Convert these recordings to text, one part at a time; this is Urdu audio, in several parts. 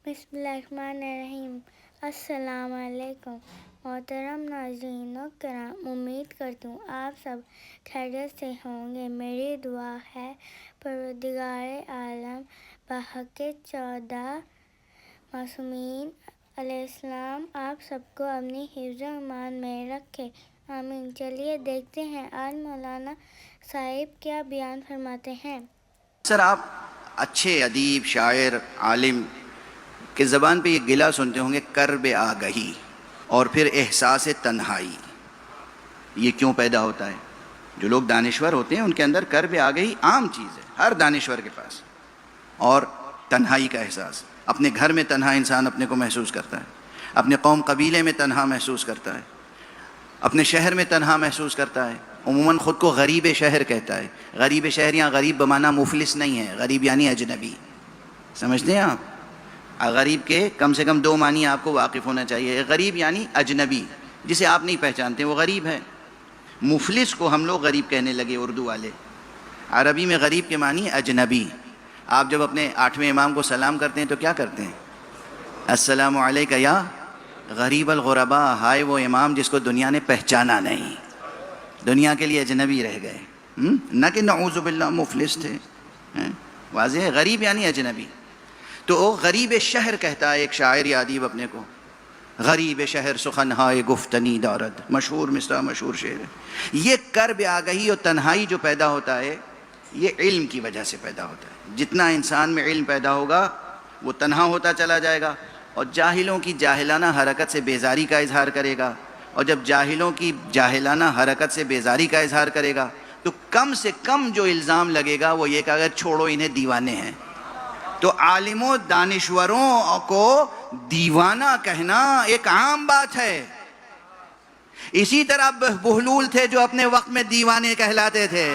بسم اللہ الرحمن الرحیم۔ السلام علیکم محترم ناظرین و کرام، امید کرتی ہوں آپ سب خیریت سے ہوں گے۔ میری دعا ہے پروردگار عالم بحق 14 معصومین علیہ السلام آپ سب کو اپنی حفظ و امان میں رکھے، آمین۔ چلیے دیکھتے ہیں آج مولانا صاحب کیا بیان فرماتے ہیں۔ سر آپ اچھے ادیب، شاعر، عالم کے زبان پہ یہ گلہ سنتے ہوں گے، کرب آگہی اور پھر احساس تنہائی۔ یہ کیوں پیدا ہوتا ہے؟ جو لوگ دانشور ہوتے ہیں ان کے اندر کرب آگہی عام چیز ہے، ہر دانشور کے پاس، اور تنہائی کا احساس۔ اپنے گھر میں تنہا انسان اپنے کو محسوس کرتا ہے، اپنے قوم قبیلے میں تنہا محسوس کرتا ہے، اپنے شہر میں تنہا محسوس کرتا ہے۔ عموماً خود کو غریب شہر کہتا ہے۔ غریب شہر یہاں غریب بمانا مفلس نہیں ہے، غریب یعنی اجنبی، سمجھتے ہیں آپ؟ غریب کے کم سے کم 2 معنی آپ کو واقف ہونا چاہیے۔ غریب یعنی اجنبی، جسے آپ نہیں پہچانتے، وہ غریب ہے۔ مفلس کو ہم لوگ غریب کہنے لگے، اردو والے۔ عربی میں غریب کے معنی اجنبی۔ آپ جب اپنے 8ویں امام کو سلام کرتے ہیں تو کیا کرتے ہیں؟ السلام علیکہ یا غریب الغرباء، ہائے وہ امام جس کو دنیا نے پہچانا نہیں، دنیا کے لیے اجنبی رہ گئے، نہ کہ نعوذ باللہ مفلس تھے۔ واضح ہے، غریب یعنی اجنبی۔ تو غریب شہر کہتا ہے ایک شاعر یا ادیب اپنے کو، غریب شہر سخنہائے گفتنی دارد، مشہور مصرع، مشہور شعر ہے۔ یہ کرب آگہی اور تنہائی جو پیدا ہوتا ہے، یہ علم کی وجہ سے پیدا ہوتا ہے۔ جتنا انسان میں علم پیدا ہوگا وہ تنہا ہوتا چلا جائے گا، اور جاہلوں کی جاہلانہ حرکت سے بیزاری کا اظہار کرے گا، اور جب جاہلوں کی جاہلانہ حرکت سے بیزاری کا اظہار کرے گا تو کم سے کم جو الزام لگے گا وہ یہ کہ اگر چھوڑو انہیں دیوانے ہیں۔ تو عالموں دانشوروں کو دیوانہ کہنا ایک عام بات ہے۔ اسی طرح بہلول تھے جو اپنے وقت میں دیوانے کہلاتے تھے۔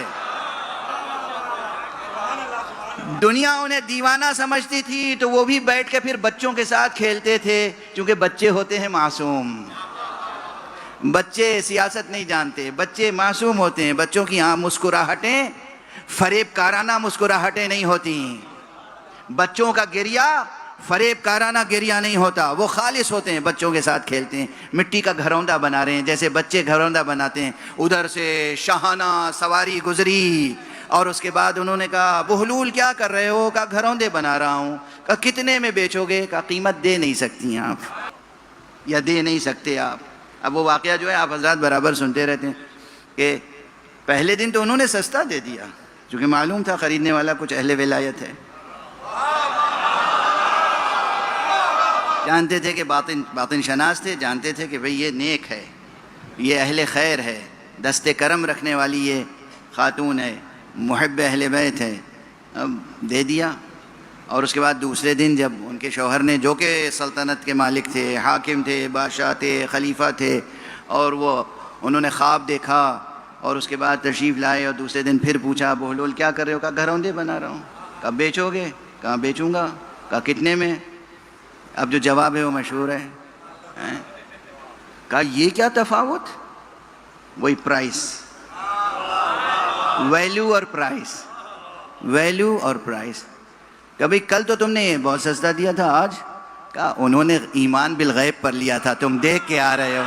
دنیا انہیں دیوانہ سمجھتی تھی تو وہ بھی بیٹھ کے پھر بچوں کے ساتھ کھیلتے تھے، چونکہ بچے ہوتے ہیں معصوم، بچے سیاست نہیں جانتے، بچے معصوم ہوتے ہیں۔ بچوں کی مسکراہٹیں فریب کارانہ مسکراہٹیں نہیں ہوتی، بچوں کا گریہ فریب کارانہ گریہ نہیں ہوتا، وہ خالص ہوتے ہیں، بچوں کے ساتھ کھیلتے ہیں۔ مٹی کا گھروندہ بنا رہے ہیں جیسے بچے گھروندہ بناتے ہیں۔ ادھر سے شاہانہ سواری گزری اور اس کے بعد انہوں نے کہا بہلول کیا کر رہے ہو؟ کہا گھروندے بنا رہا ہوں۔ کہا کتنے میں بیچو گے؟ کہا قیمت دے نہیں سکتی آپ، یا دے نہیں سکتے آپ۔ اب وہ واقعہ جو ہے آپ حضرات برابر سنتے رہتے ہیں کہ پہلے دن تو انہوں نے سستا دے دیا، چونکہ معلوم تھا خریدنے والا کچھ اہل ولایت ہے، جانتے تھے کہ باطن شناس تھے، جانتے تھے کہ بھئی یہ نیک ہے، یہ اہل خیر ہے، دست کرم رکھنے والی یہ خاتون ہے، محب اہل بیت ہے۔ اب دے دیا، اور اس کے بعد دوسرے دن جب ان کے شوہر نے، جو کہ سلطنت کے مالک تھے، حاکم تھے، بادشاہ تھے، خلیفہ تھے، اور انہوں نے خواب دیکھا اور اس کے بعد تشریف لائے، اور دوسرے دن پھر پوچھا بہلول کیا کر رہے ہو؟ کہا گھروندے بنا رہا ہوں۔ کہا بیچو گے؟ کہا بیچوں گا۔ کہا کتنے میں؟ اب جو جواب ہے وہ مشہور ہے۔ کہا یہ کیا تفاوت؟ وہی پرائس، ویلیو اور پرائس، ویلیو اور پرائس۔ کبھی کل تو تم نے بہت سستا دیا تھا، آج؟ کہا انہوں نے ایمان بالغیب پر لیا تھا، تم دیکھ کے آ رہے ہو۔